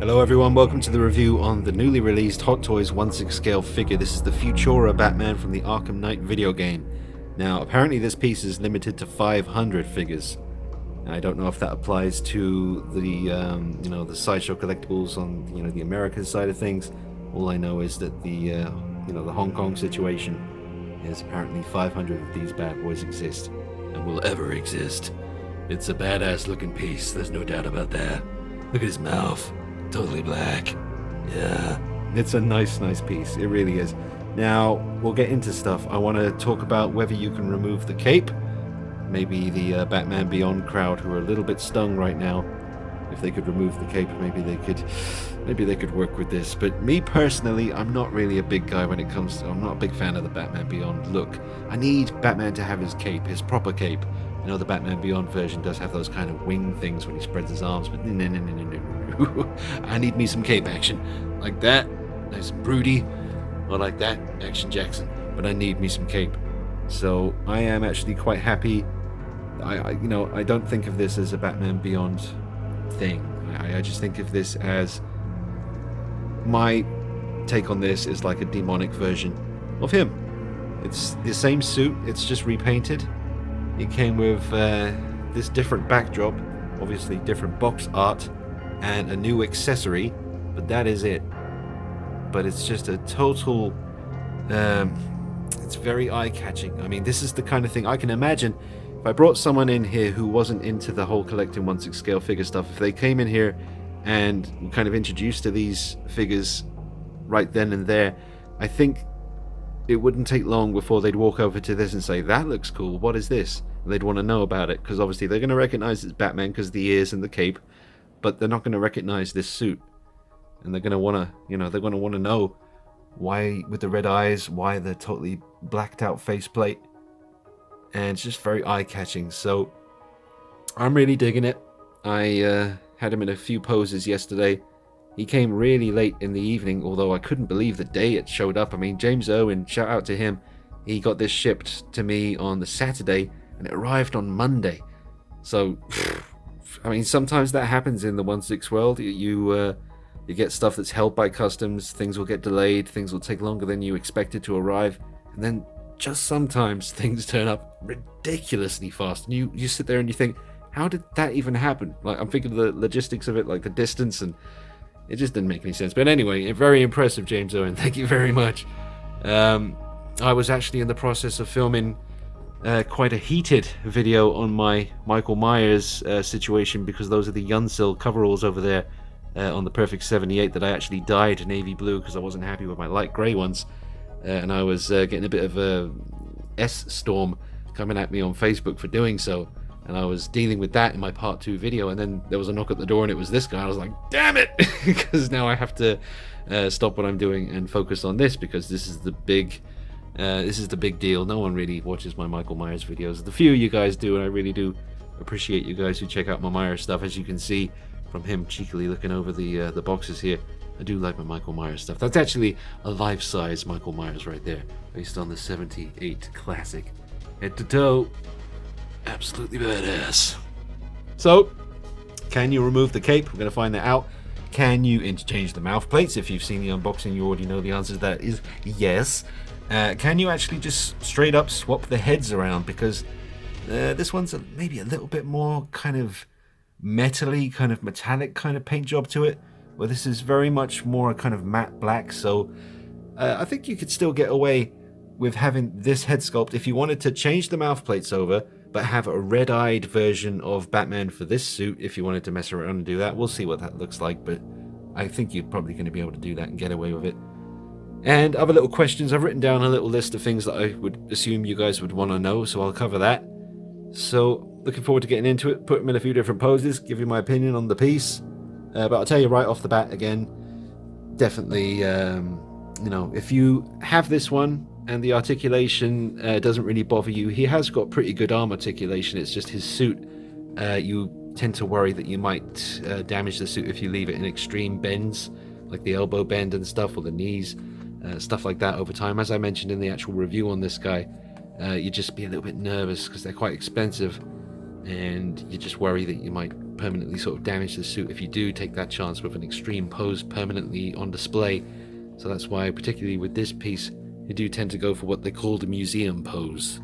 Hello everyone, welcome to the review on the newly released Hot Toys 1/6 scale figure. This is the Futura Batman from the Arkham Knight video game. Now, apparently this piece is limited to 500 figures. I don't know if that applies to the, the Sideshow collectibles on, the American side of things. All I know is that the Hong Kong situation is apparently 500 of these bad boys exist and will ever exist. It's a badass looking piece, there's no doubt about that. Look at his mouth. Totally black. Yeah. It's a nice piece. It really is. Now, we'll get into stuff. I want to talk about whether you can remove the cape. Maybe the Batman Beyond crowd, who are a little bit stung right now, if they could remove the cape, maybe they could work with this. But me personally, I'm not really a big guy when it comes to... I'm not a big fan of the Batman Beyond look. I need Batman to have his cape, his proper cape. I know the Batman Beyond version does have those kind of wing things when he spreads his arms, but no. I need me some cape action. Like that, nice and broody, or like that, Action Jackson. But I need me some cape. So I am actually quite happy. I don't think of this as a Batman Beyond thing. I just think of this as... my take on this is like a demonic version of him. It's the same suit, it's just repainted. It came with this different backdrop, obviously different box art, and a new accessory, but that is it. But it's just a total... it's very eye-catching. I mean, this is the kind of thing I can imagine if I brought someone in here who wasn't into the whole collecting 1/6 scale figure stuff. If they came in here and were kind of introduced to these figures right then and there, I think it wouldn't take long before they'd walk over to this and say, that looks cool, what is this? And they'd want to know about it, because obviously they're going to recognize it's Batman because of the ears and the cape, but they're not going to recognize this suit. And they're going to want to, know why, with the red eyes, why the totally blacked out faceplate. And it's just very eye-catching. So I'm really digging it. I had him in a few poses yesterday. He came really late in the evening, although I couldn't believe the day it showed up. I mean, James Owen, shout out to him. He got this shipped to me on the Saturday, and it arrived on Monday. So, I mean, sometimes that happens in the 1/6 world. You get stuff that's held by customs, things will get delayed, things will take longer than you expected to arrive, and then just sometimes things turn up ridiculously fast. And you sit there and you think, how did that even happen? Like, I'm thinking of the logistics of it, like the distance, and it just didn't make any sense. But anyway, very impressive, James Owen. Thank you very much. I was actually in the process of filming quite a heated video on my Michael Myers situation, because those are the Yunsil coveralls over there on the Perfect 78 that I actually dyed navy blue because I wasn't happy with my light grey ones. And I was getting a bit of a S-storm coming at me on Facebook for doing so. And I was dealing with that in my part 2 video, and then there was a knock at the door and it was this guy. I was like, damn it! Because now I have to stop what I'm doing and focus on this, because this is the big deal. No one really watches my Michael Myers videos. The few of you guys do, and I really do appreciate you guys who check out my Myers stuff. As you can see from him cheekily looking over the boxes here, I do like my Michael Myers stuff. That's actually a life-size Michael Myers right there, based on the 78 classic. Head to toe. Absolutely badass. So, can you remove the cape? We're going to find that out. Can you interchange the mouth plates? If you've seen the unboxing, you already know the answer to that is yes. Can you actually just straight up swap the heads around? Because this one's maybe a little bit more kind of metally, kind of metallic kind of paint job to it, where this is very much more a kind of matte black. So I think you could still get away with having this head sculpt if you wanted to change the mouth plates over, but have a red-eyed version of Batman for this suit. If you wanted to mess around and do that, we'll see what that looks like, but I think you're probably going to be able to do that and get away with it. And other little questions, I've written down a little list of things that I would assume you guys would want to know, so I'll cover that. So, looking forward to getting into it, put them in a few different poses, give you my opinion on the piece. But I'll tell you right off the bat again, definitely, if you have this one, and the articulation doesn't really bother you. He has got pretty good arm articulation. It's just his suit. You tend to worry that you might damage the suit if you leave it in extreme bends, like the elbow bend and stuff, or the knees, stuff like that over time. As I mentioned in the actual review on this guy, you just be a little bit nervous because they're quite expensive, and you just worry that you might permanently sort of damage the suit. If you do, take that chance with an extreme pose permanently on display. So that's why, particularly with this piece, you do tend to go for what they call the museum pose.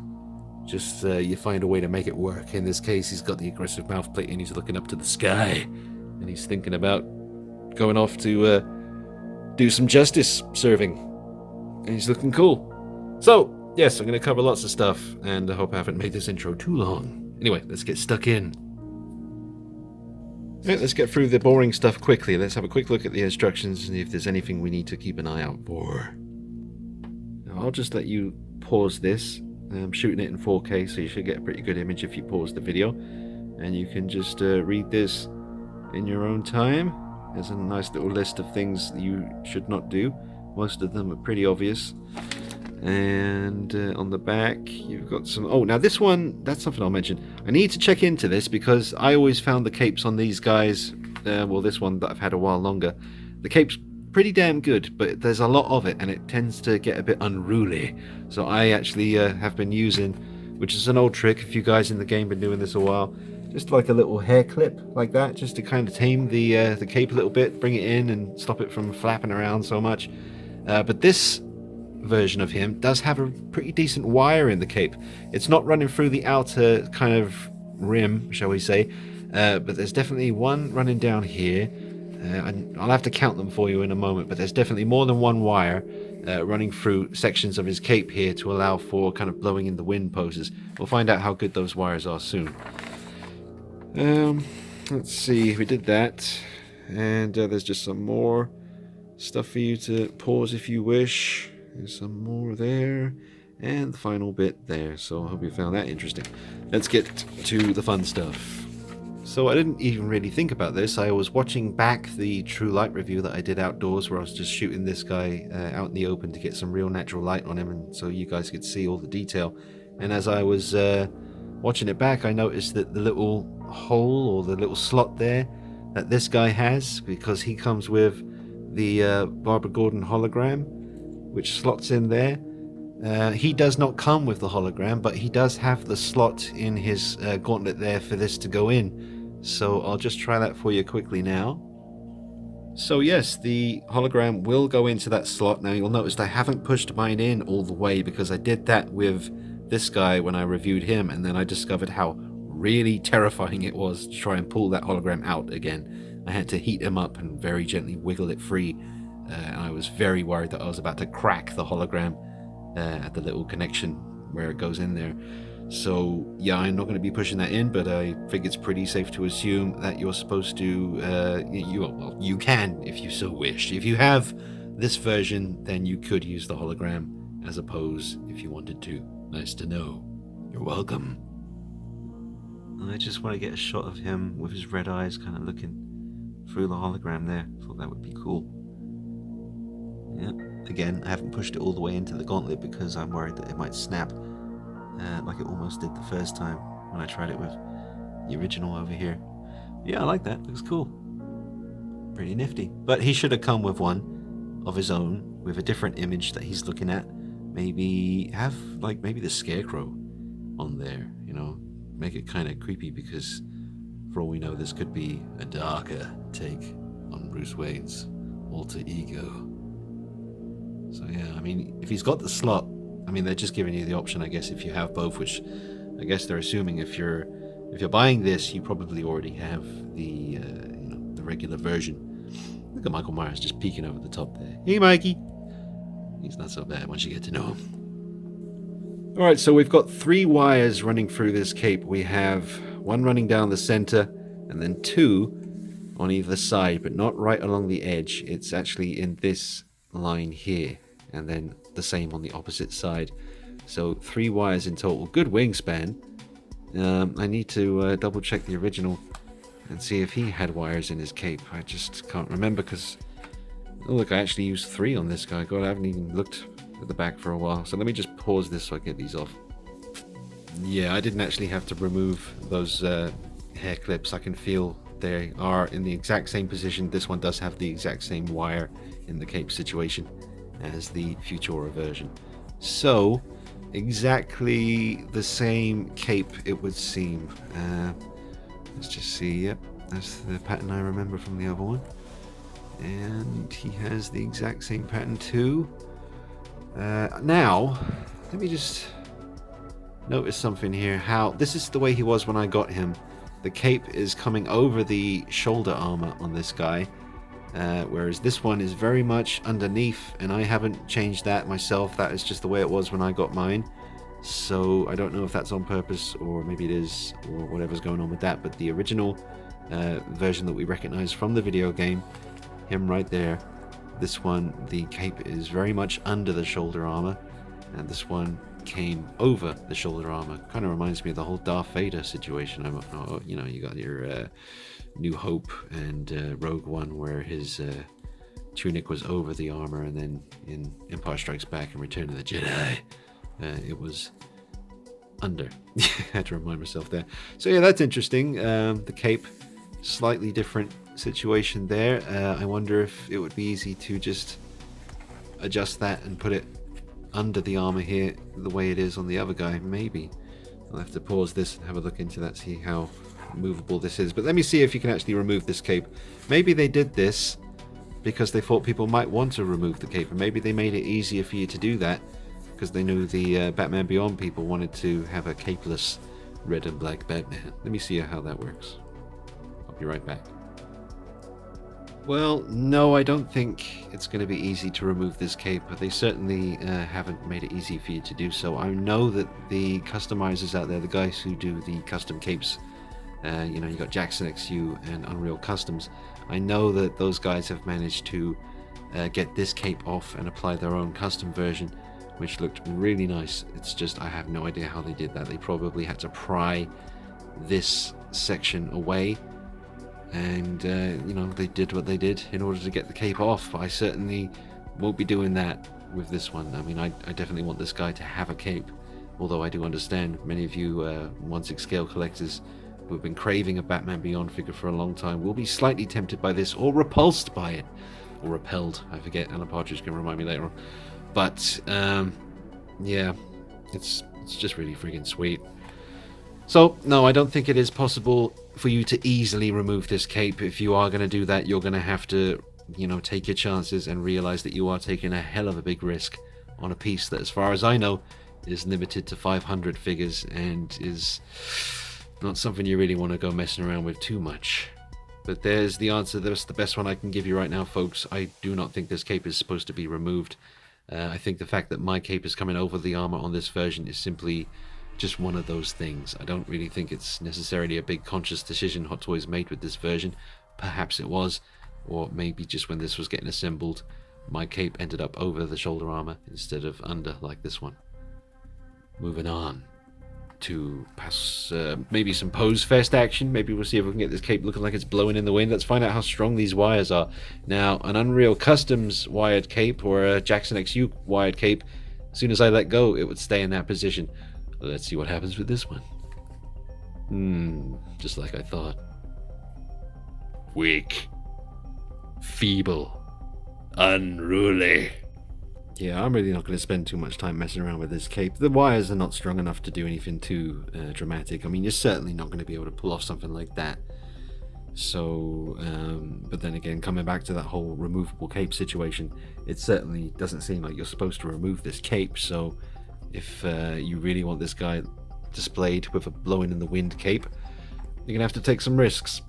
Just you find a way to make it work. In this case, he's got the aggressive mouth plate and he's looking up to the sky, and he's thinking about going off to do some justice serving, and he's looking cool. So yes, I'm going to cover lots of stuff, and I hope I haven't made this intro too long. Anyway, let's get stuck in. Right, let's get through the boring stuff quickly. Let's have a quick look at the instructions and see if there's anything we need to keep an eye out for. Now, I'll just let you pause this. I'm shooting it in 4K, so you should get a pretty good image if you pause the video. And you can just read this in your own time. There's a nice little list of things that you should not do. Most of them are pretty obvious. And on the back, you've got some... Oh, now this one, that's something I'll mention. I need to check into this because I always found the capes on these guys, well, this one that I've had a while longer, the cape's pretty damn good, but there's a lot of it, and it tends to get a bit unruly. So I actually have been using, which is an old trick, if you guys in the game been doing this a while, just like a little hair clip like that, just to kind of tame the cape a little bit, bring it in and stop it from flapping around so much. But this version of him does have a pretty decent wire in the cape. It's not running through the outer kind of rim, shall we say, but there's definitely one running down here. And I'll have to count them for you in a moment, but there's definitely more than one wire running through sections of his cape here to allow for kind of blowing in the wind poses. We'll find out how good those wires are soon. Let's see, we did that, and there's just some more stuff for you to pause if you wish. There's some more there, and the final bit there, so I hope you found that interesting. Let's get to the fun stuff. So I didn't even really think about this. I was watching back the True Light review that I did outdoors, where I was just shooting this guy out in the open to get some real natural light on him, and so you guys could see all the detail. And as I was watching it back, I noticed that the little hole or the little slot there that this guy has, because he comes with the Barbara Gordon hologram, which slots in there. He does not come with the hologram, but he does have the slot in his gauntlet there for this to go in. So I'll just try that for you quickly now. So yes, the hologram will go into that slot. Now you'll notice I haven't pushed mine in all the way because I did that with this guy when I reviewed him, and then I discovered how really terrifying it was to try and pull that hologram out again. I had to heat him up and very gently wiggle it free. And I was very worried that I was about to crack the hologram at the little connection where it goes in there. So yeah, I'm not going to be pushing that in, but I think it's pretty safe to assume that you're supposed to, you can if you so wish. If you have this version, then you could use the hologram as a pose if you wanted to. Nice to know. You're welcome. I just want to get a shot of him with his red eyes kind of looking through the hologram there. Thought that would be cool. Yeah, again, I haven't pushed it all the way into the gauntlet because I'm worried that it might snap like it almost did the first time when I tried it with the original over here. Yeah, I like that. Looks cool. Pretty nifty. But he should have come with one of his own with a different image that he's looking at. Maybe have, like, maybe the Scarecrow on there, you know, make it kind of creepy because for all we know, this could be a darker take on Bruce Wayne's alter ego. So yeah, I mean, if he's got the slot, I mean, they're just giving you the option, I guess, if you have both, which I guess they're assuming if you're buying this, you probably already have the the regular version. Look at Michael Myers just peeking over the top there. Hey, Mikey. He's not so bad once you get to know him. All right, so we've got 3 wires running through this cape. We have one running down the center, and then 2 on either side, but not right along the edge. It's actually in this line here, and then the same on the opposite side. So 3 wires in total. Good wingspan. I need to double check the original and see if he had wires in his cape. I just can't remember because, oh look, I actually used 3 on this guy. God, I haven't even looked at the back for a while. So let me just pause this so I get these off. Yeah, I didn't actually have to remove those hair clips. I can feel they are in the exact same position. This one does have the exact same wire in the cape situation as the Futura version. So, exactly the same cape it would seem. Let's just see, yep. That's the pattern I remember from the other one. And he has the exact same pattern too. Now, let me just notice something here. How this is the way he was when I got him. The cape is coming over the shoulder armor on this guy, whereas this one is very much underneath, and I haven't changed that myself. That is just the way it was when I got mine. So I don't know if that's on purpose, or maybe it is, or whatever's going on with that. But the original version that we recognize from the video game, him right there, this one, the cape is very much under the shoulder armor, and this one came over the shoulder armor. Kind of reminds me of the whole Darth Vader situation. You know, you got your New Hope and Rogue One, where his tunic was over the armor, and then in Empire Strikes Back and Return of the Jedi, it was under. I had to remind myself there. So yeah, that's interesting. The cape, slightly different situation there. I wonder if it would be easy to just adjust that and put it under the armor here the way it is on the other guy. Maybe I'll have to pause this and have a look into that, see how movable this is. But let me see if you can actually remove this cape. Maybe they did this because they thought people might want to remove the cape, and maybe they made it easier for you to do that because they knew the Batman Beyond people wanted to have a capeless red and black Batman. Let me see how that works. I'll be right back. Well, no, I don't think it's going to be easy to remove this cape, but they certainly haven't made it easy for you to do so. I know that the customizers out there, the guys who do the custom capes, you know, you got Jackson XU and Unreal Customs, I know that those guys have managed to get this cape off and apply their own custom version, which looked really nice. It's just, I have no idea how they did that. They probably had to pry this section away, and you know, they did what they did in order to get the cape off. I certainly won't be doing that with this one. I mean, I definitely want this guy to have a cape, although I do understand many of you 1/6 scale collectors who have been craving a Batman Beyond figure for a long time will be slightly tempted by this, or repulsed by it, or repelled. I forget, Alan Partridge can remind me later on. But yeah, it's just really friggin' sweet. So no, I don't think it is possible for you to easily remove this cape. If you are going to do that, you're going to have to, you know, take your chances and realize that you are taking a hell of a big risk on a piece that, as far as I know, is limited to 500 figures and is not something you really want to go messing around with too much. But there's the answer. That's the best one I can give you right now, folks. I do not think this cape is supposed to be removed. I think the fact that my cape is coming over the armor on this version is simply just one of those things. I don't really think it's necessarily a big conscious decision Hot Toys made with this version. Perhaps it was, or maybe just when this was getting assembled, my cape ended up over the shoulder armor instead of under like this one. Moving on to pass maybe some pose fest action. Maybe we'll see if we can get this cape looking like it's blowing in the wind. Let's find out how strong these wires are. Now, an Unreal Customs wired cape or a Jackson XU wired cape, as soon as I let go, it would stay in that position. Let's see what happens with this one. Just like I thought. Weak. Feeble. Unruly. Yeah, I'm really not going to spend too much time messing around with this cape. The wires are not strong enough to do anything too dramatic. I mean, you're certainly not going to be able to pull off something like that. So, but then again, coming back to that whole removable cape situation, it certainly doesn't seem like you're supposed to remove this cape. So, if you really want this guy displayed with a blowing in the wind cape, you're going to have to take some risks.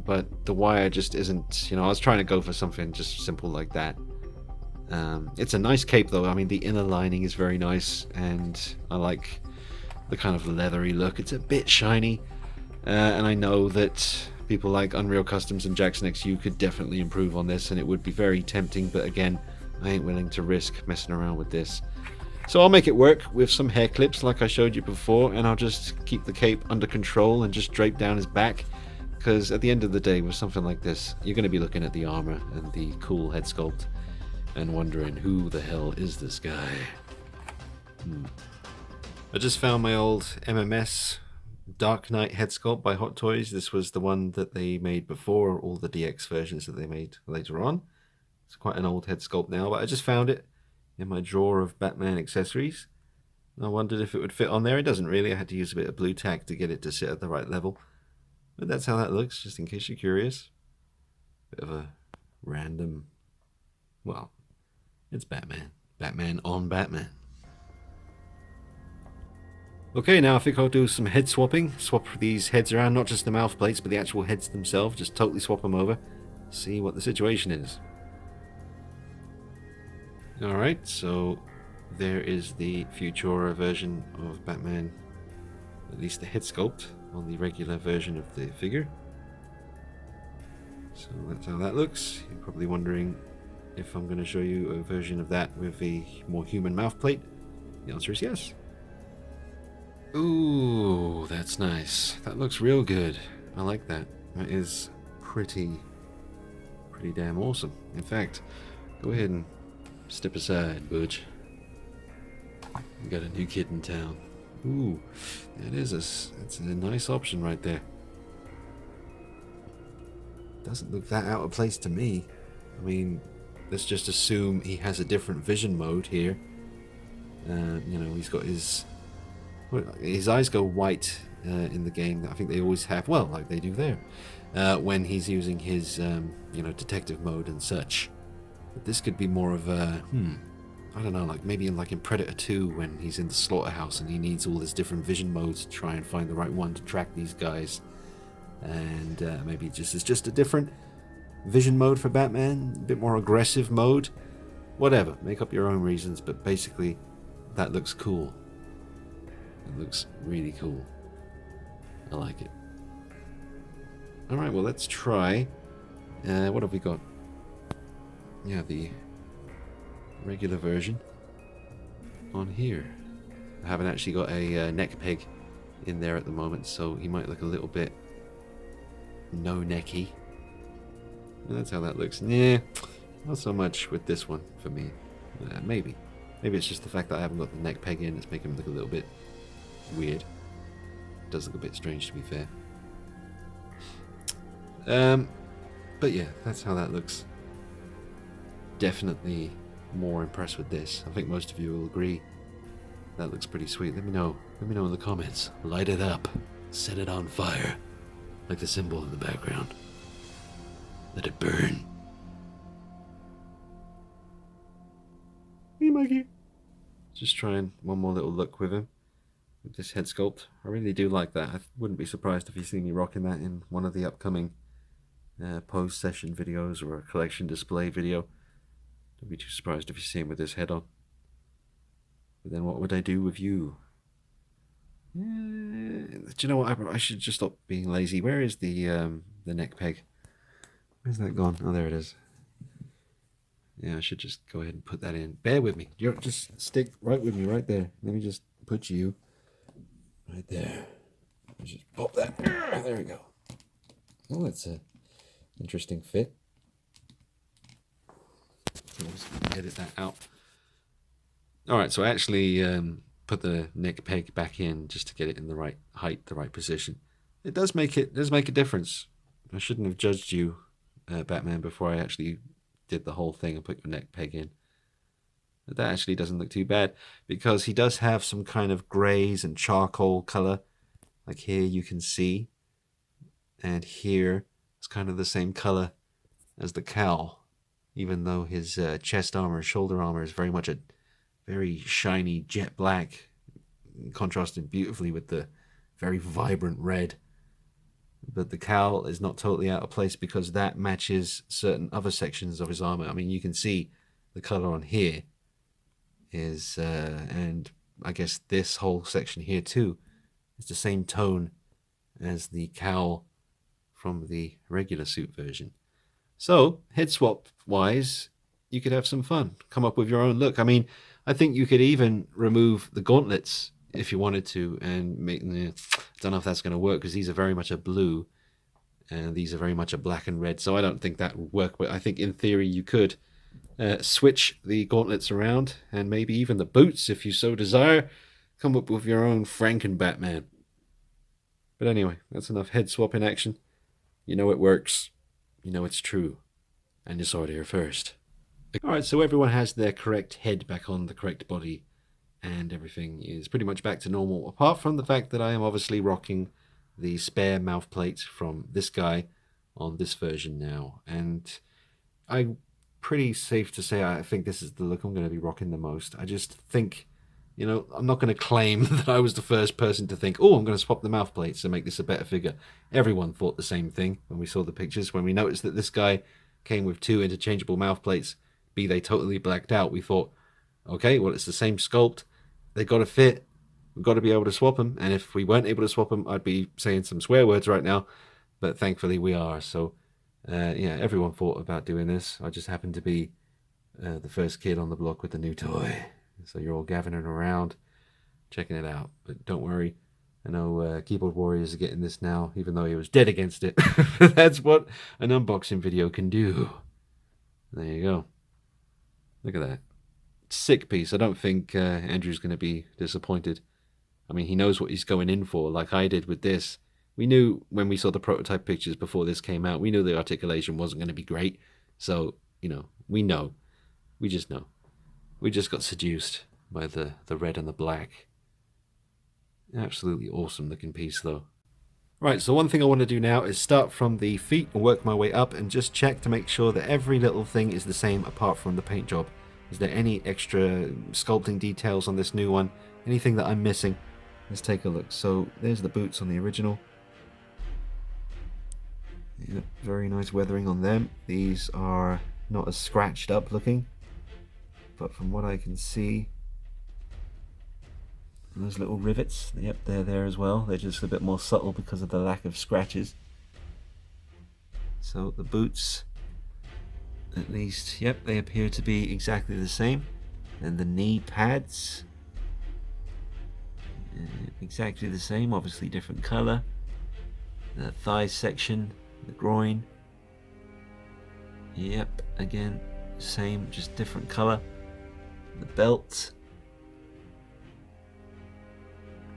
But the wire just isn't, you know, I was trying to go for something just simple like that. It's a nice cape though. I mean, the inner lining is very nice, and I like the kind of leathery look. It's a bit shiny, and I know that people like Unreal Customs and Jackson XU could definitely improve on this, and it would be very tempting, but again, I ain't willing to risk messing around with this. So I'll make it work with some hair clips like I showed you before, and I'll just keep the cape under control and just drape down his back, because at the end of the day, with something like this, you're going to be looking at the armor and the cool head sculpt and wondering, who the hell is this guy? I just found my old MMS Dark Knight head sculpt by Hot Toys. This was the one that they made before all the DX versions that they made later on. It's quite an old head sculpt now, but I just found it in my drawer of Batman accessories. I wondered if it would fit on there. It doesn't really. I had to use a bit of blue tack to get it to sit at the right level. But that's how that looks, just in case you're curious. Bit of a random... Well, it's Batman. Batman on Batman. Okay, now I think I'll do some head swapping. Swap these heads around, not just the mouth plates, but the actual heads themselves. Just totally swap them over. See what the situation is. Alright, so there is the Futura version of Batman. At least the head sculpt on the regular version of the figure. So that's how that looks. You're probably wondering if I'm going to show you a version of that with a more human mouth plate. The answer is yes. Ooh, that's nice. That looks real good. I like that. That is pretty damn awesome. In fact, go ahead and step aside, Butch. We got a new kid in town. Ooh, that's a nice option right there. Doesn't look that out of place to me. I mean, let's just assume he has a different vision mode here. You know, he's got his eyes go white in the game. I think they always have, well, like they do there, when he's using his, you know, detective mode and such. But this could be more of a, I don't know, like maybe in Predator 2 when he's in the slaughterhouse and he needs all his different vision modes to try and find the right one to track these guys. And maybe it's just a different vision mode for Batman, a bit more aggressive mode. Whatever, make up your own reasons, but basically that looks cool. It looks really cool. I like it. Alright, well let's try. What have we got? Yeah, the regular version on here. I haven't actually got a neck peg in there at the moment, so he might look a little bit no necky. And that's how that looks. Nah, not so much with this one for me. Maybe it's just the fact that I haven't got the neck peg in. It's making him look a little bit weird. It does look a bit strange, to be fair. But yeah, that's how that looks. Definitely more impressed with this. I think most of you will agree. That looks pretty sweet. Let me know in the comments. Light it up. Set it on fire. Like the symbol in the background. Let it burn. Hey, Mikey. Just trying one more little look with him. With this head sculpt. I really do like that. I wouldn't be surprised if you see me rocking that in one of the upcoming post-session videos or a collection display video. Don't be too surprised if you see him with his head on. But then what would I do with you? Do you know what? I should just stop being lazy. Where is the neck peg? Where's that gone? Oh, there it is. Yeah, I should just go ahead and put that in. Bear with me. You're just stick right with me right there. Let me just put you right there. Just pop that. There we go. Oh, that's a interesting fit. Let's edit that out. Alright, so I actually put the neck peg back in just to get it in the right height, the right position. It does make a difference. I shouldn't have judged you, Batman, before I actually did the whole thing and put your neck peg in. But that actually doesn't look too bad, because he does have some kind of greys and charcoal color. Like here you can see, and here it's kind of the same color as the cowl, even though his chest armor, shoulder armor is very much a very shiny jet black, contrasted beautifully with the very vibrant red. But the cowl is not totally out of place because that matches certain other sections of his armor. I mean, you can see the color on here is, and I guess this whole section here too, is the same tone as the cowl from the regular suit version. So, head swap wise, you could have some fun. Come up with your own look. I mean, I think you could even remove the gauntlets if you wanted to and make... I don't know if that's going to work because these are very much a blue and these are very much a black and red. So I don't think that would work. But I think in theory you could switch the gauntlets around and maybe even the boots if you so desire. Come up with your own Franken Batman. But anyway, that's enough head swap in action. You know it works. You know it's true. And you saw it here first. Alright, so everyone has their correct head back on the correct body, and everything is pretty much back to normal, apart from the fact that I am obviously rocking the spare mouth plate from this guy on this version now, and I'm pretty safe to say I think this is the look I'm going to be rocking the most. I just think, you know, I'm not going to claim that I was the first person to think, oh, I'm going to swap the mouth plates and make this a better figure. Everyone thought the same thing when we saw the pictures. When we noticed that this guy came with 2 interchangeable mouth plates, be they totally blacked out, we thought, okay, well, it's the same sculpt. They got to fit. We've got to be able to swap them. And if we weren't able to swap them, I'd be saying some swear words right now. But thankfully we are. So, yeah, everyone thought about doing this. I just happened to be the first kid on the block with the new toy. So you're all gathering around, checking it out. But don't worry. I know Keyboard Warriors are getting this now, even though he was dead against it. That's what an unboxing video can do. There you go. Look at that. Sick piece. I don't think Andrew's going to be disappointed. I mean, he knows what he's going in for, like I did with this. We knew when we saw the prototype pictures before this came out, we knew the articulation wasn't going to be great. So, you know. We just know. We just got seduced by the red and the black. Absolutely awesome looking piece, though. Right, so one thing I want to do now is start from the feet and work my way up and just check to make sure that every little thing is the same apart from the paint job. Is there any extra sculpting details on this new one? Anything that I'm missing? Let's take a look. So there's the boots on the original. Yeah, very nice weathering on them. These are not as scratched up looking, but from what I can see, those little rivets, yep, they're there as well. They're just a bit more subtle because of the lack of scratches. So the boots, at least, yep, they appear to be exactly the same. And the knee pads, exactly the same, obviously different color. The thigh section, the groin, yep, again, same, just different color. The belt,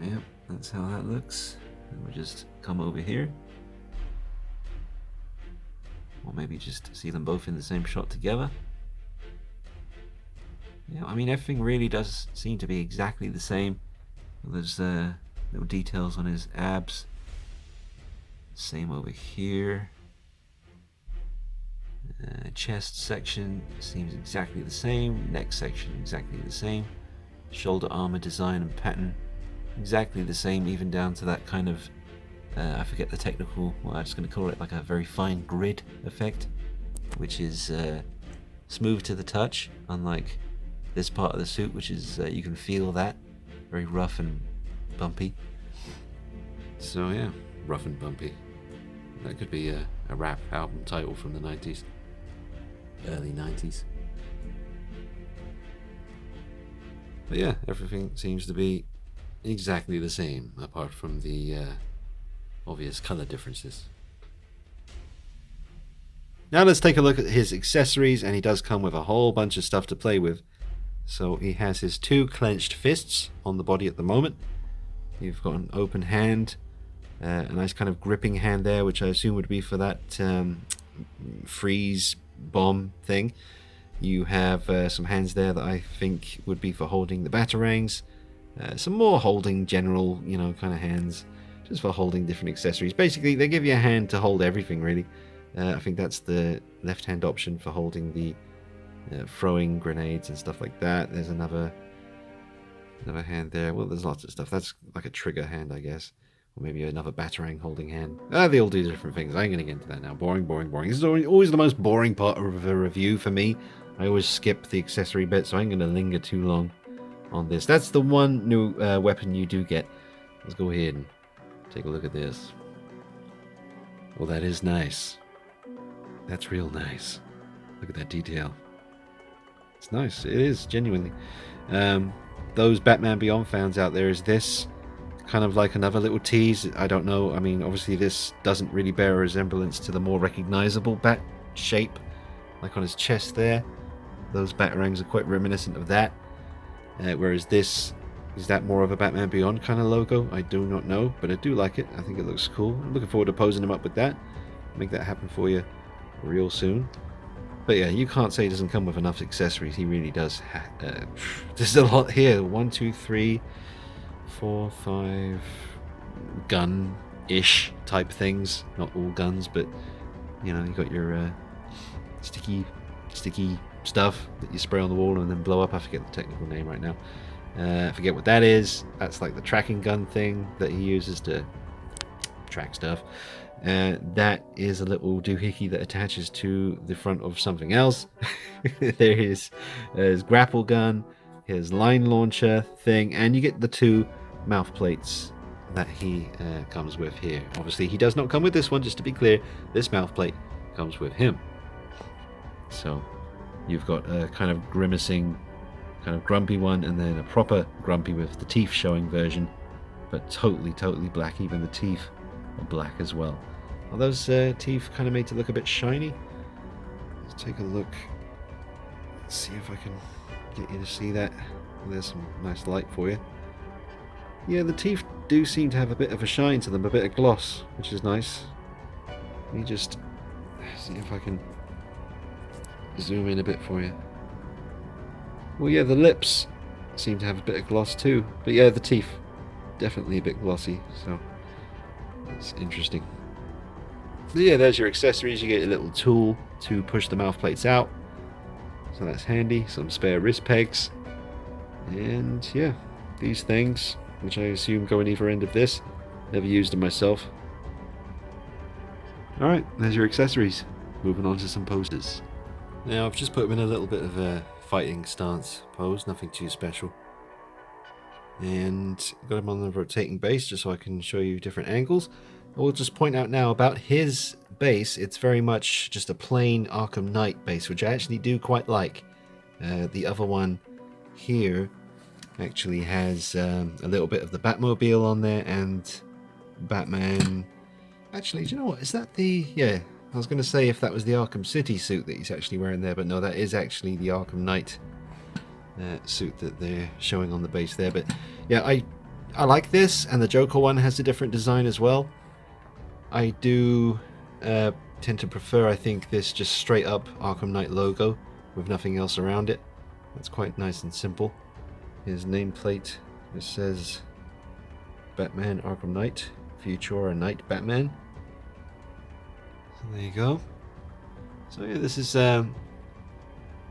yep, that's how that looks. And we'll just come over here. Or maybe just see them both in the same shot together. Yeah, I mean, everything really does seem to be exactly the same. There's little details on his abs. Same over here. Chest section seems exactly the same. Neck section exactly the same. Shoulder armor design and pattern exactly the same, even down to that kind of I forget the technical, well, I'm just going to call it like a very fine grid effect, which is smooth to the touch, unlike this part of the suit, which is you can feel that very rough and bumpy. So yeah, rough and bumpy. That could be a rap album title from the 90s, early 90s. But yeah, everything seems to be exactly the same, apart from the obvious color differences. Now let's take a look at his accessories, and he does come with a whole bunch of stuff to play with. So he has his 2 clenched fists on the body at the moment. You've got an open hand, a nice kind of gripping hand there, which I assume would be for that freeze bomb thing. You have some hands there that I think would be for holding the batarangs. Some more holding general, you know, kind of hands, just for holding different accessories. Basically, they give you a hand to hold everything, really. I think that's the left-hand option for holding the throwing grenades and stuff like that. There's another hand there. Well, there's lots of stuff. That's like a trigger hand, I guess. Or maybe another batarang holding hand. They all do different things. I ain't going to get into that now. Boring, boring, boring. This is always the most boring part of a review for me. I always skip the accessory bit, so I ain't going to linger too long on this. That's the one new weapon you do get. Let's go ahead and take a look at this. Well, that is nice. That's real nice. Look at that detail. It's nice. It is, genuinely. Those Batman Beyond fans out there, is this kind of like another little tease? I don't know. I mean, obviously this doesn't really bear a resemblance to the more recognizable bat shape, like on his chest there. Those batarangs are quite reminiscent of that. Whereas this, is that more of a Batman Beyond kind of logo? I do not know, but I do like it. I think it looks cool. I'm looking forward to posing him up with that. Make that happen for you real soon. But yeah, you can't say he doesn't come with enough accessories. He really does. There's a lot here. 1, 2, 3, 4, 5 gun ish type things. Not all guns, but you know, you got your sticky stuff that you spray on the wall and then blow up. I forget the technical name right now. I forget what that is. That's like the tracking gun thing that he uses to track stuff. That is a little doohickey that attaches to the front of something else. There is his grapple gun, his line launcher thing, and you get the 2 mouth plates that he comes with here. Obviously, he does not come with this one, just to be clear. This mouth plate comes with him. So you've got a kind of grimacing, kind of grumpy one, and then a proper grumpy with the teeth showing version, but totally black. Even the teeth are black as well. Are those teeth kind of made to look a bit shiny? Let's take a look. Let's see if I can get you to see that. There's some nice light for you. Yeah, the teeth do seem to have a bit of a shine to them, a bit of gloss, which is nice. Let me just see if I can zoom in a bit for you. Well, yeah, the lips seem to have a bit of gloss too, but yeah, the teeth definitely a bit glossy, so it's interesting. But yeah, there's your accessories. You get a little tool to push the mouth plates out, so that's handy. Some spare wrist pegs, and yeah, these things, which I assume go in either end of this. Never used them myself. Alright, there's your accessories. Moving on to some poses. Now, I've just put him in a little bit of a fighting stance pose, nothing too special. And got him on the rotating base just so I can show you different angles. I will just point out now about his base, it's very much just a plain Arkham Knight base, which I actually do quite like. The other one here actually has a little bit of the Batmobile on there, and Batman. Actually, do you know what? Is that the... Yeah, I was going to say if that was the Arkham City suit that he's actually wearing there, but no, that is actually the Arkham Knight suit that they're showing on the base there. But yeah, I like this, and the Joker one has a different design as well. I do tend to prefer, I think, this just straight up Arkham Knight logo with nothing else around it. That's quite nice and simple. His nameplate, it says Batman Arkham Knight Futura Knight Batman. So there you go. So yeah, this is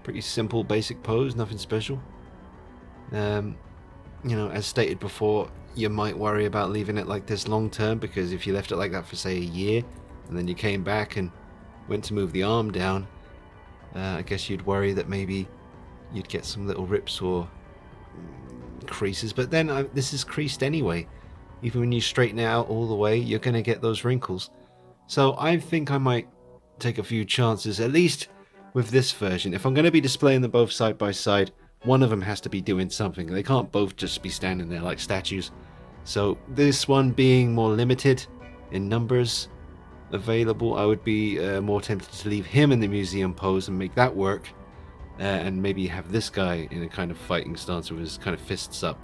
pretty simple, basic pose, nothing special. You know, as stated before, you might worry about leaving it like this long term, because if you left it like that for say a year, and then you came back and went to move the arm down, I guess you'd worry that maybe you'd get some little rips or creases. But then this is creased anyway. Even when you straighten it out all the way, you're going to get those wrinkles. So I think I might take a few chances, at least with this version. If I'm going to be displaying them both side by side, one of them has to be doing something. They can't both just be standing there like statues. So this one being more limited in numbers available, I would be more tempted to leave him in the museum pose and make that work, and maybe have this guy in a kind of fighting stance with his kind of fists up.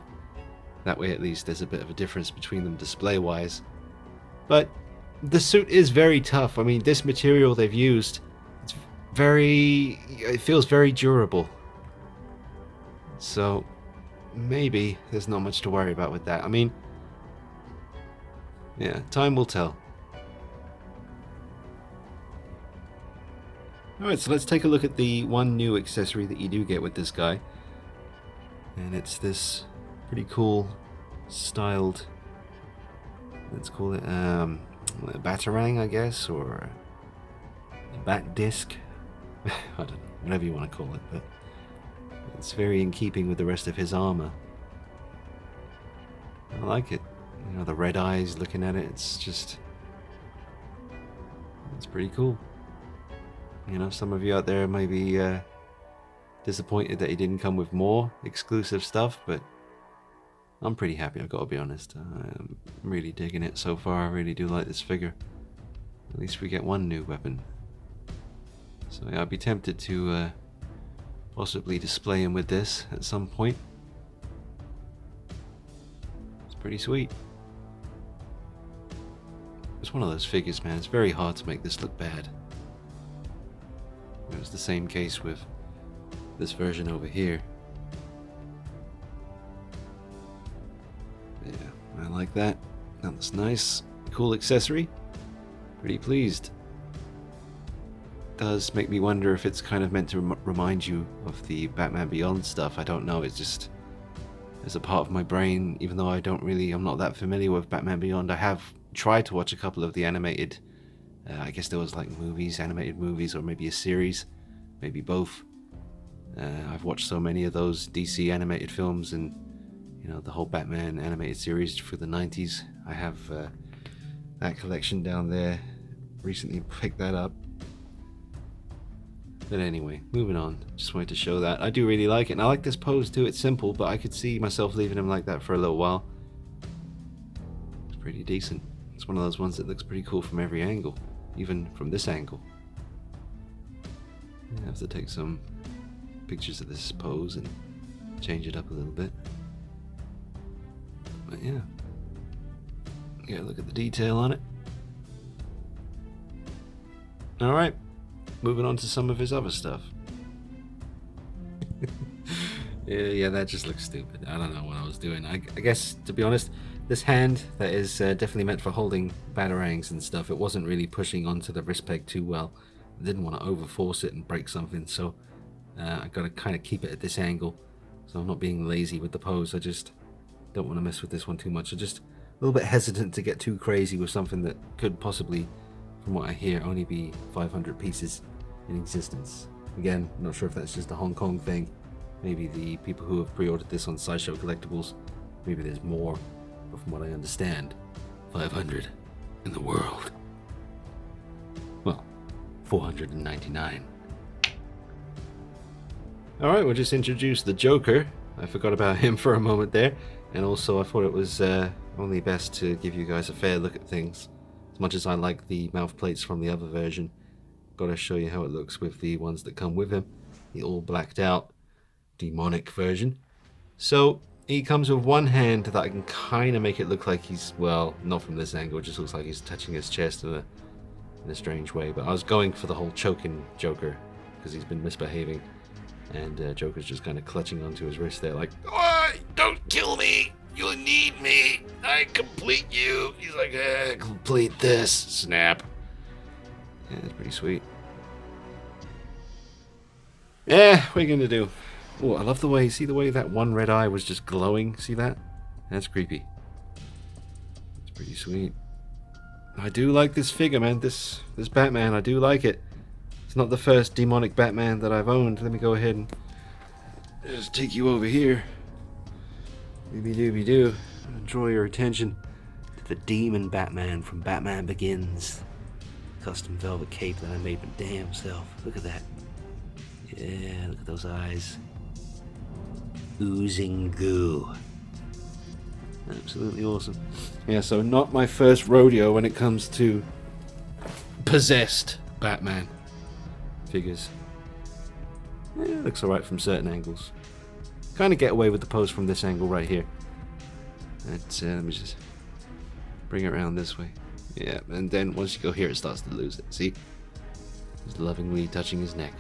That way at least there's a bit of a difference between them display wise. But the suit is very tough. I mean, this material they've used, it feels very durable. So maybe there's not much to worry about with that. I mean, yeah, time will tell. Alright, so let's take a look at the one new accessory that you do get with this guy. And it's this pretty cool styled, let's call it a batarang, I guess, or a bat disc. I don't know, whatever you want to call it, but it's very in keeping with the rest of his armor. I like it. You know, the red eyes looking at it, it's pretty cool. You know, some of you out there may be disappointed that he didn't come with more exclusive stuff, but I'm pretty happy, I've got to be honest. I'm really digging it so far. I really do like this figure. At least we get one new weapon. So yeah, I'd be tempted to possibly display him with this at some point. It's pretty sweet. It's one of those figures, man. It's very hard to make this look bad. It was the same case with this version over here. Yeah, I like that. That looks nice. Cool accessory. Pretty pleased. Does make me wonder if it's kind of meant to remind you of the Batman Beyond stuff. I don't know. It's just as a part of my brain, even though I'm not that familiar with Batman Beyond. I have tried to watch a couple of the animated, I guess there was like animated movies, or maybe a series, maybe both. I've watched so many of those DC animated films, and the whole Batman animated series for the 90s. I have that collection down there. Recently picked that up. But anyway, moving on. Just wanted to show that. I do really like it, and I like this pose too. It's simple, but I could see myself leaving him like that for a little while. It's pretty decent. It's one of those ones that looks pretty cool from every angle, even from this angle. I have to take some pictures of this pose and change it up a little bit. But yeah, look at the detail on it. Alright, moving on to some of his other stuff. yeah, that just looks stupid. I don't know what I was doing. I guess, to be honest, this hand that is definitely meant for holding batarangs and stuff, it wasn't really pushing onto the wrist peg too well. I didn't want to overforce it and break something, so I got to kind of keep it at this angle, so I'm not being lazy with the pose. I just don't want to mess with this one too much. I'm just a little bit hesitant to get too crazy with something that could possibly, from what I hear, only be 500 pieces in existence. Again, not sure if that's just a Hong Kong thing. Maybe the people who have pre-ordered this on Sideshow Collectibles, maybe there's more, but from what I understand, 500 in the world. Well, 499. Alright, we'll just introduce the Joker. I forgot about him for a moment there, and also I thought it was only best to give you guys a fair look at things. As much as I like the mouth plates from the other version, gotta show you how it looks with the ones that come with him, the all blacked out demonic version. So he comes with one hand that I can kind of make it look like he's, well, not from this angle, it just looks like he's touching his chest in a strange way, but I was going for the whole choking Joker because he's been misbehaving, and Joker's just kind of clutching onto his wrist there like, oh, don't kill me, you'll need me, I complete you. He's like, complete this, snap. Yeah, it's pretty sweet. Yeah, what are you gonna do? Oh, I love the way, see the way that one red eye was just glowing? See that? That's creepy. It's pretty sweet. I do like this figure, man. This Batman, I do like it. It's not the first demonic Batman that I've owned. Let me go ahead and just take you over here. Doobie-dooby-doo. Draw your attention to the demon Batman from Batman Begins. Custom velvet cape that I made my damn self. Look at that. Yeah, look at those eyes. Oozing goo. Absolutely awesome. Yeah, so not my first rodeo when it comes to possessed Batman figures. Yeah, it looks alright from certain angles. Kind of get away with the pose from this angle right here. Let me just bring it around this way. Yeah, and then once you go here, it starts to lose it. See? He's lovingly touching his neck.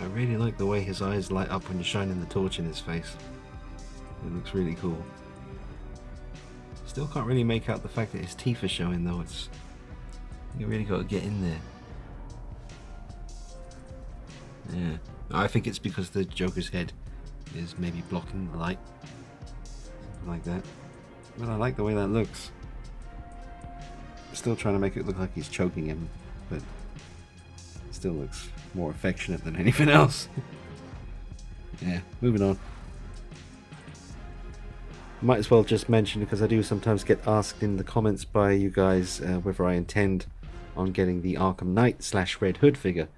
I really like the way his eyes light up when you're shining the torch in his face. It looks really cool. Still can't really make out the fact that his teeth are showing though. You really got to get in there. Yeah, I think it's because the Joker's head is maybe blocking the light. Something like that. But I like the way that looks. Still trying to make it look like he's choking him, but it still looks more affectionate than anything else. Yeah, moving on. Might as well just mention, because I do sometimes get asked in the comments by you guys whether I intend on getting the Arkham Knight / Red Hood figure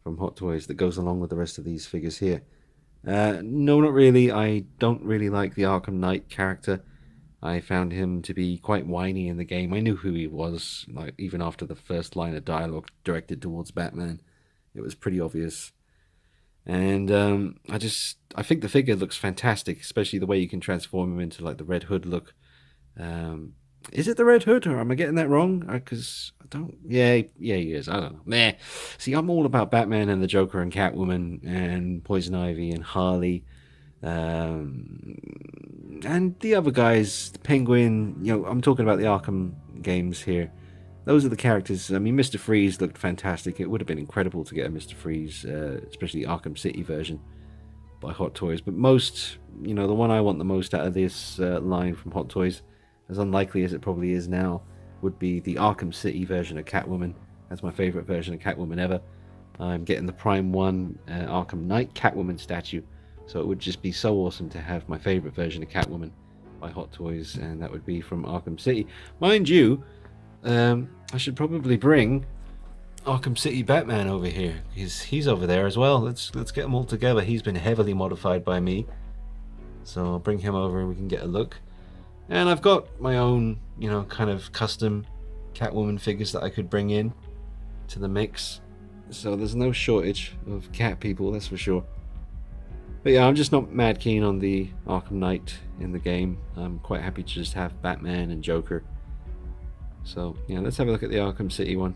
from Hot Toys that goes along with the rest of these figures here. No, not really. I don't really like the Arkham Knight character. I found him to be quite whiny in the game. I knew who he was, like even after the first line of dialogue directed towards Batman. It was pretty obvious. And I think the figure looks fantastic, especially the way you can transform him into like the Red Hood look. Is it the Red Hood, or am I getting that wrong? Because I don't. Yeah, he is. I don't know. Meh. See, I'm all about Batman and the Joker and Catwoman and Poison Ivy and Harley, and the other guys, the Penguin. You know, I'm talking about the Arkham games here. Those are the characters. I mean, Mr. Freeze looked fantastic. It would have been incredible to get a Mr. Freeze, especially the Arkham City version by Hot Toys. But most, the one I want the most out of this line from Hot Toys, as unlikely as it probably is now, would be the Arkham City version of Catwoman. That's my favorite version of Catwoman ever. I'm getting the Prime 1 Arkham Knight Catwoman statue. So it would just be so awesome to have my favorite version of Catwoman by Hot Toys, and that would be from Arkham City. Mind you, I should probably bring Arkham City Batman over here. He's over there as well. Let's get them all together. He's been heavily modified by me, so I'll bring him over and we can get a look. And I've got my own, kind of custom Catwoman figures that I could bring in to the mix. So there's no shortage of cat people, that's for sure. But yeah, I'm just not mad keen on the Arkham Knight in the game. I'm quite happy to just have Batman and Joker. So yeah, let's have a look at the Arkham City one.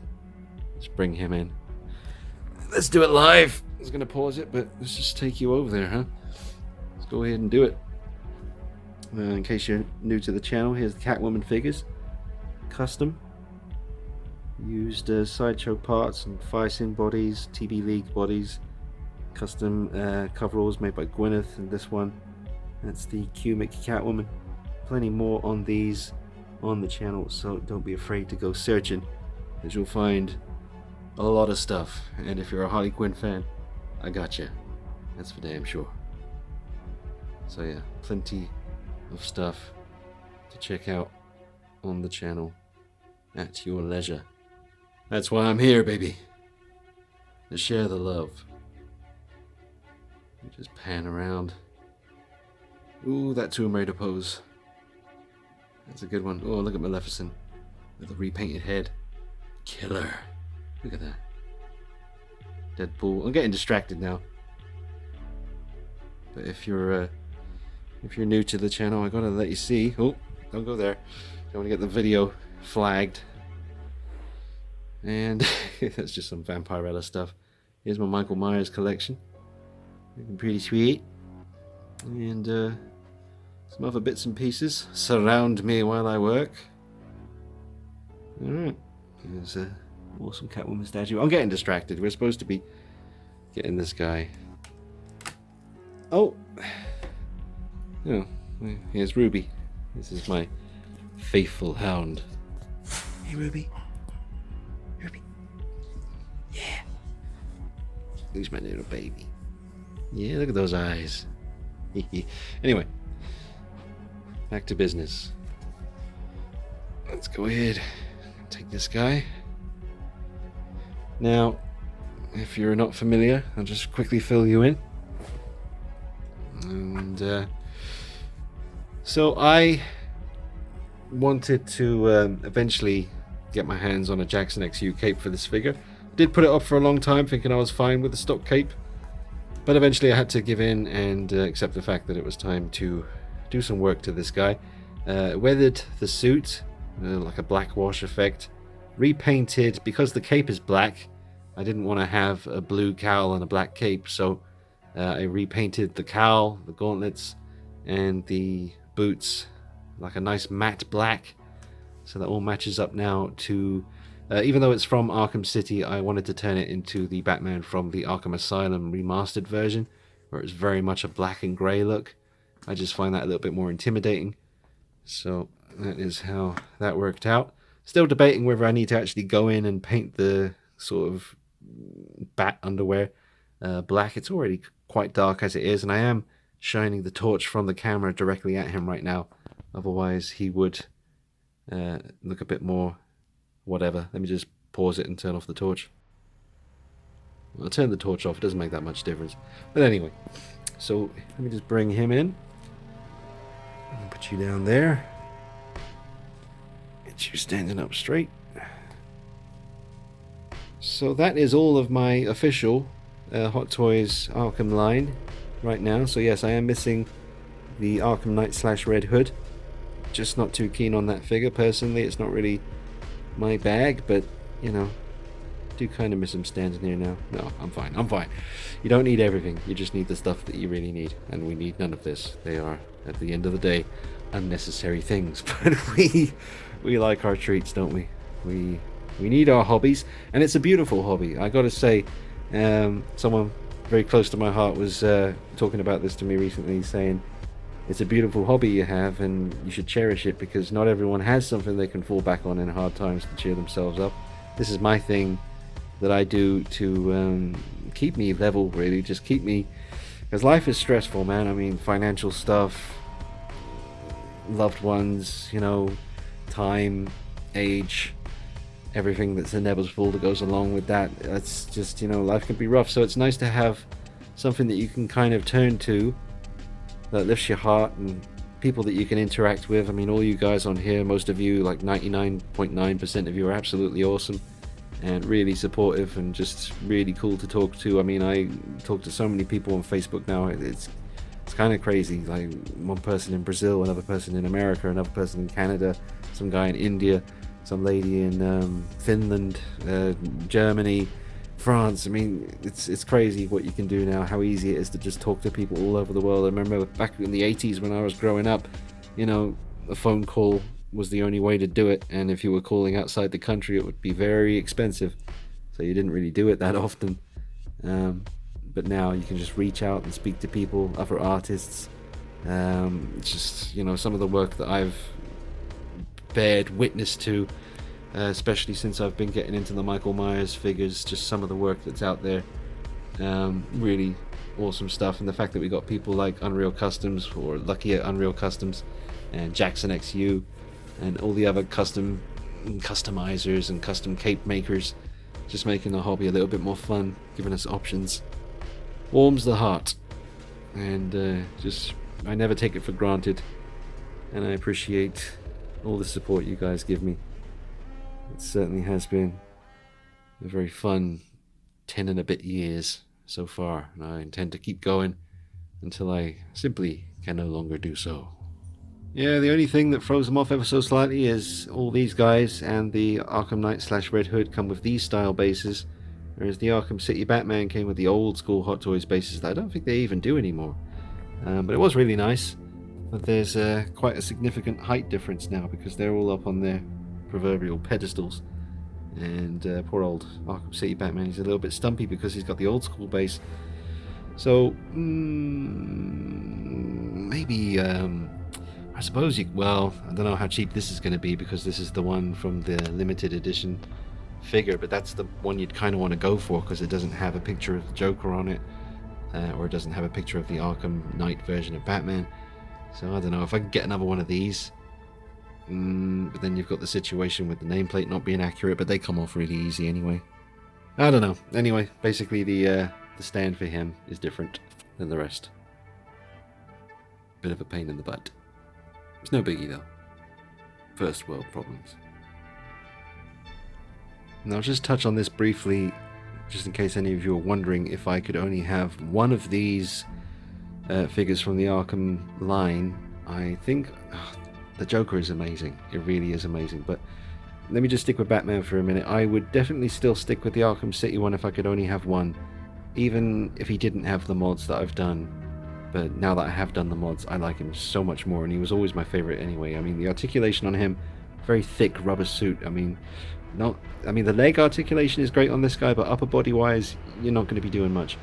Let's bring him in. Let's do it live. I was going to pause it, but let's just take you over there, huh? Let's go ahead and do it. In case you're new to the channel, here's the Catwoman figures. Custom. Used Sideshow parts and Firesin bodies, TB League bodies. Custom coveralls made by Gwyneth in this one. That's the Cumic Catwoman. Plenty more on these on the channel, so don't be afraid to go searching, as you'll find a lot of stuff. And if you're a Harley Quinn fan, I got you. That's for damn sure. So yeah, plenty of stuff to check out on the channel at your leisure. That's why I'm here, baby. To share the love. Just pan around. Ooh, that Tomb Raider pose. That's a good one. Oh, look at Maleficent with a repainted head. Killer. Look at that. Deadpool. I'm getting distracted now. But if you're new to the channel, I gotta let you see. Oh, don't go there. Don't want to get the video flagged. And that's just some Vampirella stuff. Here's my Michael Myers collection. Looking pretty sweet. And some other bits and pieces surround me while I work. Alright. Here's an awesome Catwoman statue. I'm getting distracted. We're supposed to be getting this guy. Oh, here's Ruby. This is my faithful hound. Hey, Ruby. Ruby. Yeah. Who's my little baby? Yeah, look at those eyes. Anyway, back to business. Let's go ahead and take this guy. Now, if you're not familiar, I'll just quickly fill you in. And so I wanted to eventually get my hands on a Jackson XU cape for this figure. Did put it up for a long time thinking I was fine with the stock cape, but eventually I had to give in and accept the fact that it was time to do some work to this guy. Weathered the suit, like a black wash effect. Repainted, because the cape is black, I didn't want to have a blue cowl and a black cape, so I repainted the cowl, the gauntlets, and the boots like a nice matte black, so that all matches up now to, even though it's from Arkham City, I wanted to turn it into the Batman from the Arkham Asylum remastered version, where it's very much a black and grey look. I just find that a little bit more intimidating, so that is how that worked out. Still debating whether I need to actually go in and paint the sort of bat underwear black. It's already quite dark as it is, and I am shining the torch from the camera directly at him right now. Otherwise he would look a bit more whatever. Let me just pause it and turn off the torch. I'll turn the torch off, it doesn't make that much difference. But anyway, so let me just bring him in. I'll put you down there. Get you standing up straight. So that is all of my official Hot Toys Arkham line right now. So yes, I am missing the Arkham Knight / Red Hood. Just not too keen on that figure personally. It's not really my bag, but you know, do kind of miss him standing here now. No, I'm fine. You don't need everything, you just need the stuff that you really need, and we need none of this. They are, at the end of the day, unnecessary things. But We like our treats, don't we? We we need our hobbies, and it's a beautiful hobby. I got to say, someone very close to my heart was talking about this to me recently, saying it's a beautiful hobby you have, and you should cherish it because not everyone has something they can fall back on in hard times to cheer themselves up. This is my thing that I do to keep me level, really, just keep me, because life is stressful, man. I mean, financial stuff, loved ones, time, age, everything that's inevitable that goes along with that. It's just, life can be rough. So it's nice to have something that you can kind of turn to that lifts your heart, and people that you can interact with. I mean, all you guys on here, most of you, like 99.9% of you, are absolutely awesome and really supportive and just really cool to talk to. I mean, I talk to so many people on Facebook now. It's kind of crazy. Like one person in Brazil, another person in America, another person in Canada, some guy in India, some lady in Finland, Germany, France. I mean, it's crazy what you can do now, how easy it is to just talk to people all over the world. I remember back in the 80s when I was growing up, a phone call was the only way to do it, and if you were calling outside the country it would be very expensive, so you didn't really do it that often. But now you can just reach out and speak to people, other artists. It's just, some of the work that I've bared witness to, especially since I've been getting into the Michael Myers figures, just some of the work that's out there. Really awesome stuff, and the fact that we got people like Unreal Customs, or Lucky at Unreal Customs, and Jackson XU, and all the other customizers and custom cape makers, just making the hobby a little bit more fun, giving us options. Warms the heart, and I never take it for granted, and I appreciate all the support you guys give me. It certainly has been a very fun 10 and a bit years so far, and I intend to keep going until I simply can no longer do so. Yeah, the only thing that throws them off ever so slightly is all these guys and the Arkham Knight / Red Hood come with these style bases, whereas the Arkham City Batman came with the old school Hot Toys bases that I don't think they even do anymore. But it was really nice. But there's quite a significant height difference now because they're all up on their proverbial pedestals. And poor old Arkham City Batman, he's a little bit stumpy because he's got the old school base. So maybe I suppose I don't know how cheap this is going to be because this is the one from the limited edition figure, but that's the one you'd kind of want to go for because it doesn't have a picture of the Joker on it, or it doesn't have a picture of the Arkham Knight version of Batman. So I don't know if I could get another one of these. But then you've got the situation with the nameplate not being accurate, but they come off really easy anyway. I don't know. Anyway, basically the stand for him is different than the rest. Bit of a pain in the butt. It's no biggie though. First world problems. Now I'll just touch on this briefly, just in case any of you are wondering if I could only have one of these figures from the Arkham line. I think the Joker is amazing. It really is amazing. But let me just stick with Batman for a minute. I would definitely still stick with the Arkham City one if I could only have one, even if he didn't have the mods that I've done. But now that I have done the mods, I like him so much more, and he was always my favorite anyway. I mean, the articulation on him, very thick rubber suit. I mean, the leg articulation is great on this guy, but upper body wise, you're not going to be doing much.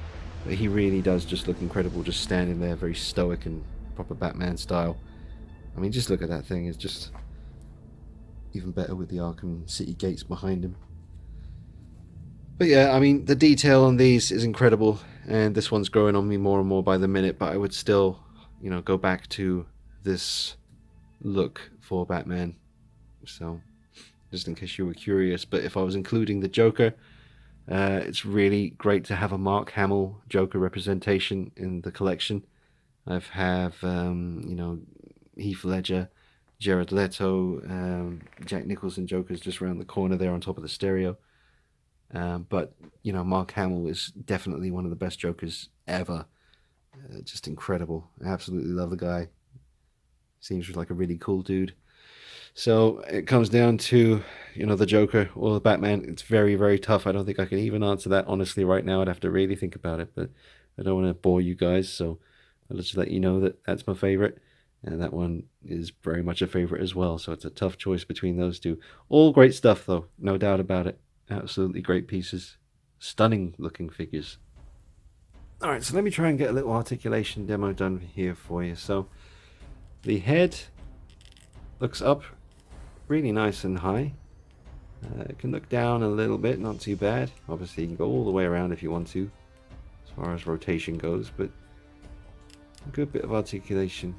But he really does just look incredible, just standing there, very stoic and proper Batman style. I mean, just look at that thing. It's just even better with the Arkham City gates behind him. But yeah, I mean, the detail on these is incredible, and this one's growing on me more and more by the minute, but I would still, go back to this look for Batman. So, just in case you were curious, but if I was including the Joker, it's really great to have a Mark Hamill Joker representation in the collection. I have, Heath Ledger, Jared Leto, Jack Nicholson Joker's just around the corner there on top of the stereo. But, Mark Hamill is definitely one of the best Jokers ever. Just incredible. I absolutely love the guy. Seems like a really cool dude. So it comes down to, the Joker or the Batman. It's very, very tough. I don't think I can even answer that honestly right now. I'd have to really think about it, but I don't want to bore you guys, so I'll just let you know that that's my favorite. And that one is very much a favorite as well, so it's a tough choice between those two. All great stuff, though, no doubt about it. Absolutely great pieces. Stunning looking figures. Alright, so let me try and get a little articulation demo done here for you. So, the head looks up really nice and high. It can look down a little bit, not too bad. Obviously, you can go all the way around if you want to, as far as rotation goes, but a good bit of articulation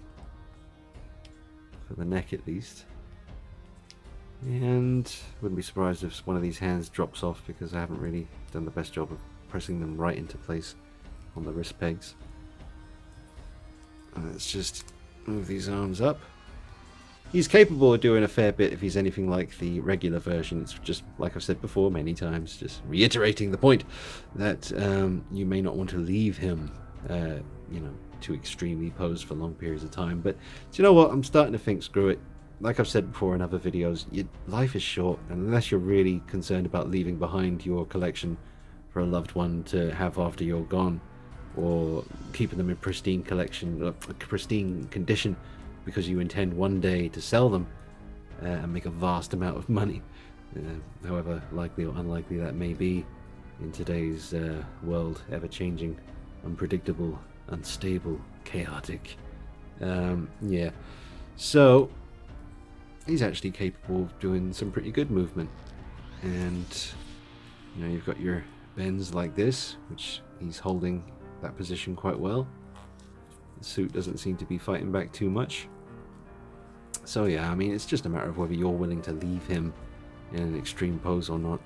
for the neck at least. And wouldn't be surprised if one of these hands drops off because I haven't really done the best job of pressing them right into place on the wrist pegs. Let's just move these arms up. He's capable of doing a fair bit if he's anything like the regular version. It's just, like I've said before many times, just reiterating the point that you may not want to leave him, too extremely posed for long periods of time. But do you know what? I'm starting to think, screw it. Like I've said before in other videos, life is short, and unless you're really concerned about leaving behind your collection for a loved one to have after you're gone, or keeping them in pristine condition because you intend one day to sell them and make a vast amount of money, however likely or unlikely that may be in today's world, ever-changing, unpredictable, unstable, chaotic. So he's actually capable of doing some pretty good movement, and you've got your bends like this, which he's holding that position quite well. The suit doesn't seem to be fighting back too much. So yeah, I mean, it's just a matter of whether you're willing to leave him in an extreme pose or not.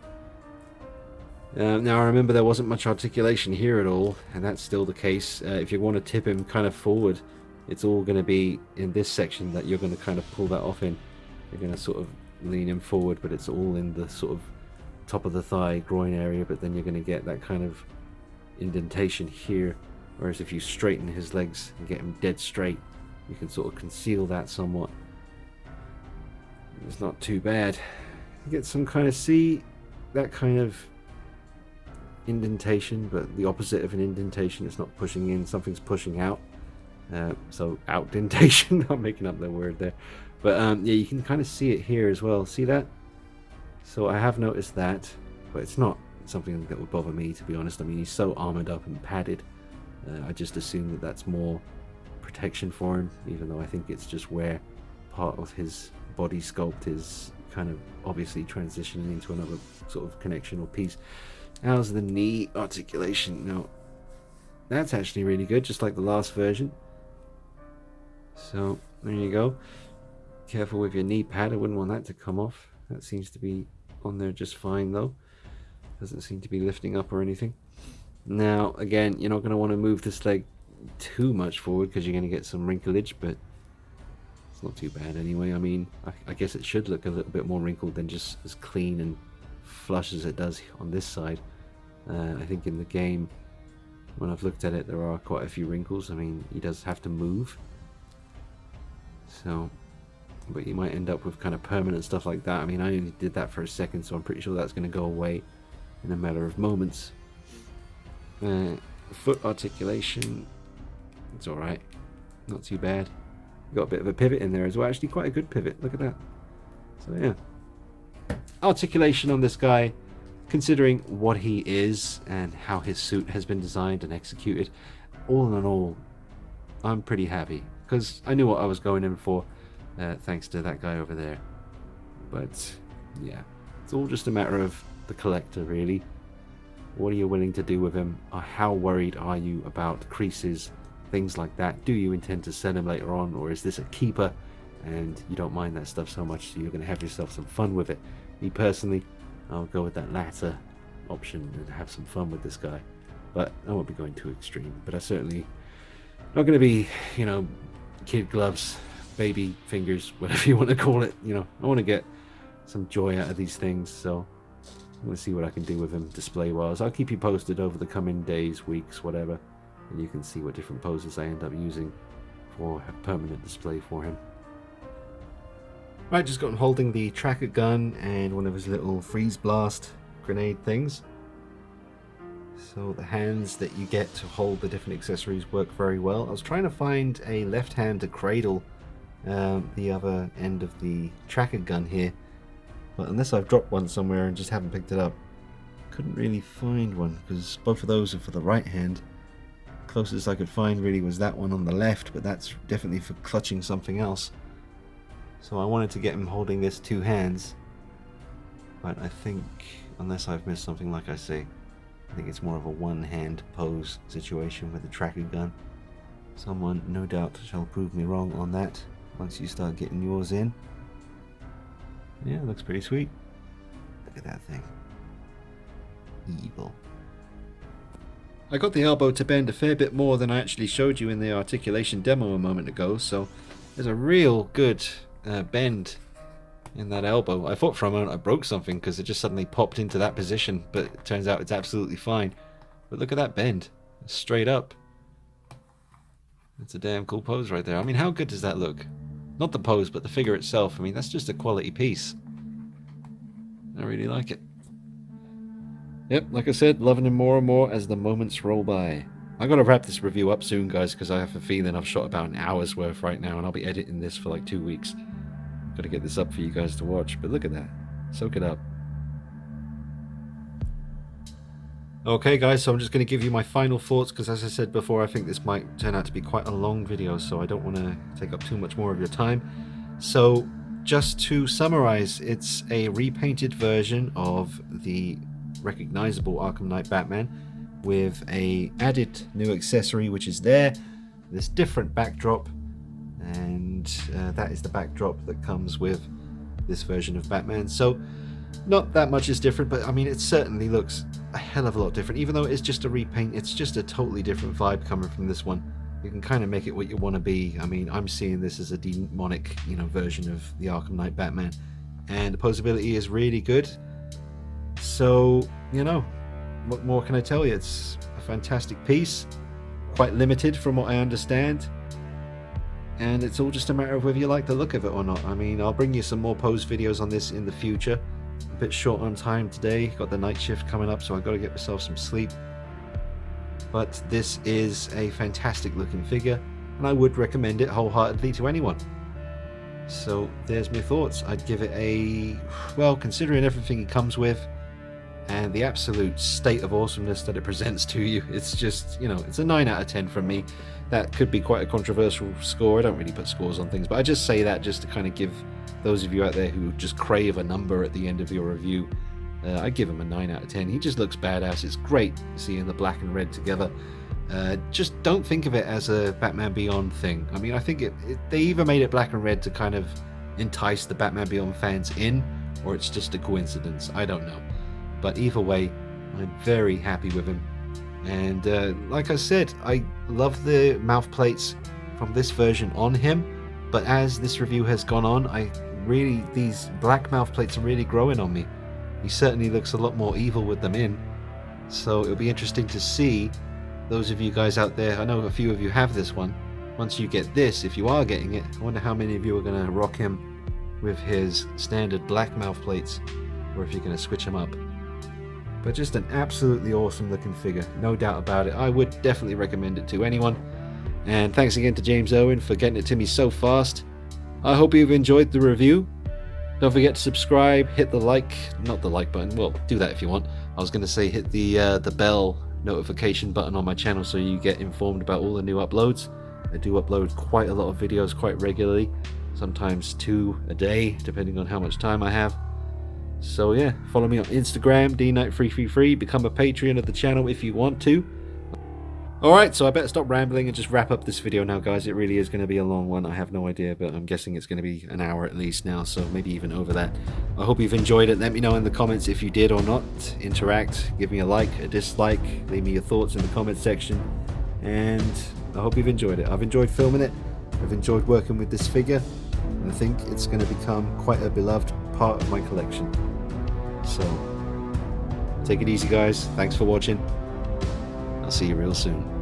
Now I remember there wasn't much articulation here at all, and that's still the case. If you want to tip him kind of forward, it's all going to be in this section that you're going to kind of pull that off in. You're going to sort of lean him forward, but it's all in the sort of top of the thigh, groin area, but then you're going to get that kind of indentation here. Whereas if you straighten his legs and get him dead straight, you can sort of conceal that somewhat. It's not too bad. You get some kind of, see, that kind of indentation, but the opposite of an indentation. It's not pushing in, something's pushing out. So outdentation. I'm making up the word there. But yeah, you can kind of see it here as well. See that? So I have noticed that, but it's not something that would bother me, to be honest. I mean, he's so armored up and padded. I just assume that that's more protection for him, even though I think it's just where part of his body sculpt is kind of obviously transitioning into another sort of connection or piece. How's the knee articulation? No, that's actually really good, just like the last version. So there you go. Careful with your knee pad, I wouldn't want that to come off. That seems to be on there just fine though. Doesn't seem to be lifting up or anything. Now again, you're not going to want to move this leg too much forward because you're going to get some wrinklage, but it's not too bad anyway. I mean, I guess it should look a little bit more wrinkled than just as clean and flush as it does on this side. I think in the game, when I've looked at it, there are quite a few wrinkles. I mean, he does have to move, so, but you might end up with kind of permanent stuff like that. I mean, I only did that for a second, so I'm pretty sure that's going to go away in a matter of moments. Foot articulation, it's alright, not too bad. Got a bit of a pivot in there as well, actually quite a good pivot, look at that. So yeah, articulation on this guy, considering what he is and how his suit has been designed and executed, all in all, I'm pretty happy, because I knew what I was going in for, thanks to that guy over there. But yeah, it's all just a matter of the collector, really. What are you willing to do with him? How worried are you about creases, things like that? Do you intend to sell him later on, or is this a keeper and you don't mind that stuff so much, so you're going to have yourself some fun with it? Me personally, I'll go with that latter option and have some fun with this guy. But I won't be going too extreme. But I certainly not going to be, kid gloves, baby fingers, whatever you want to call it. I want to get some joy out of these things, so I'm going to see what I can do with him display-wise. I'll keep you posted over the coming days, weeks, whatever, and you can see what different poses I end up using for a permanent display for him. Right, just got him holding the tracker gun and one of his little freeze blast grenade things. So the hands that you get to hold the different accessories work very well. I was trying to find a left hand to cradle the other end of the tracker gun here, but unless I've dropped one somewhere and just haven't picked it up, couldn't really find one, because both of those are for the right hand. Closest I could find really was that one on the left, but that's definitely for clutching something else. So I wanted to get him holding this two hands, but I think, unless I've missed something, like I say, I think it's more of a one-hand pose situation with the tracker gun. Someone, no doubt, shall prove me wrong on that once you start getting yours in. Yeah, it looks pretty sweet. Look at that thing. Evil. I got the elbow to bend a fair bit more than I actually showed you in the articulation demo a moment ago, so there's a real good bend in that elbow. I thought for a moment I broke something because it just suddenly popped into that position, but it turns out it's absolutely fine. But look at that bend. It's straight up. It's a damn cool pose right there. I mean, how good does that look? Not the pose, but the figure itself. I mean, that's just a quality piece. I really like it. Yep, like I said, loving him more and more as the moments roll by. I'm going to wrap this review up soon, guys, because I have a feeling I've shot about an hour's worth right now, and I'll be editing this for like 2 weeks. Got to get this up for you guys to watch, but look at that. Soak it up. Okay, guys, so I'm just going to give you my final thoughts, because as I said before, I think this might turn out to be quite a long video, so I don't want to take up too much more of your time. So, just to summarize, it's a repainted version of the recognizable Arkham Knight Batman with a added new accessory, which is this different backdrop, and that is the backdrop that comes with this version of Batman. So not that much is different, but I mean, it certainly looks a hell of a lot different. Even though it's just a repaint, it's just a totally different vibe coming from this one. You can kind of make it what you want to be. I mean, I'm seeing this as a demonic, version of the Arkham Knight Batman, and the posability is really good. So, what more can I tell you? It's a fantastic piece, quite limited from what I understand, and it's all just a matter of whether you like the look of it or not. I mean, I'll bring you some more pose videos on this in the future. A bit short on time today, got the night shift coming up, so I've got to get myself some sleep. But this is a fantastic looking figure, and I would recommend it wholeheartedly to anyone. So there's my thoughts. I'd give it a, well, considering everything it comes with and the absolute state of awesomeness that it presents to you, it's just, it's a 9 out of 10 from me. That could be quite a controversial score. I don't really put scores on things, but I just say that just to kind of give those of you out there who just crave a number at the end of your review, I give him a 9 out of 10. He just looks badass. It's great seeing the black and red together. Just don't think of it as a Batman Beyond thing. I mean, I think they either made it black and red to kind of entice the Batman Beyond fans in, or it's just a coincidence. I don't know. But either way, I'm very happy with him. And like I said, I love the mouth plates from this version on him, but as this review has gone on, these black mouth plates are really growing on me. He certainly looks a lot more evil with them in, so it'll be interesting to see those of you guys out there. I know a few of you have this one. Once you get this, if you are getting it, I wonder how many of you are going to rock him with his standard black mouth plates, or if you're going to switch him up. But just an absolutely awesome looking figure, no doubt about it. I would definitely recommend it to anyone. And thanks again to James Owen for getting it to me so fast. I hope you've enjoyed the review. Don't forget to subscribe, hit the not the like button, well, do that if you want. I was going to say hit the bell notification button on my channel so you get informed about all the new uploads. I do upload quite a lot of videos quite regularly, sometimes 2 a day, depending on how much time I have. So yeah, follow me on Instagram, dknight333, become a Patreon of the channel if you want to. Alright, so I better stop rambling and just wrap up this video now, guys. It really is going to be a long one. I have no idea, but I'm guessing it's going to be an hour at least now, so maybe even over that. I hope you've enjoyed it. Let me know in the comments if you did or not. Interact, give me a like, a dislike, leave me your thoughts in the comments section. And I hope you've enjoyed it. I've enjoyed filming it. I've enjoyed working with this figure. And I think it's going to become quite a beloved part of my collection. So, take it easy, guys. Thanks for watching. I'll see you real soon.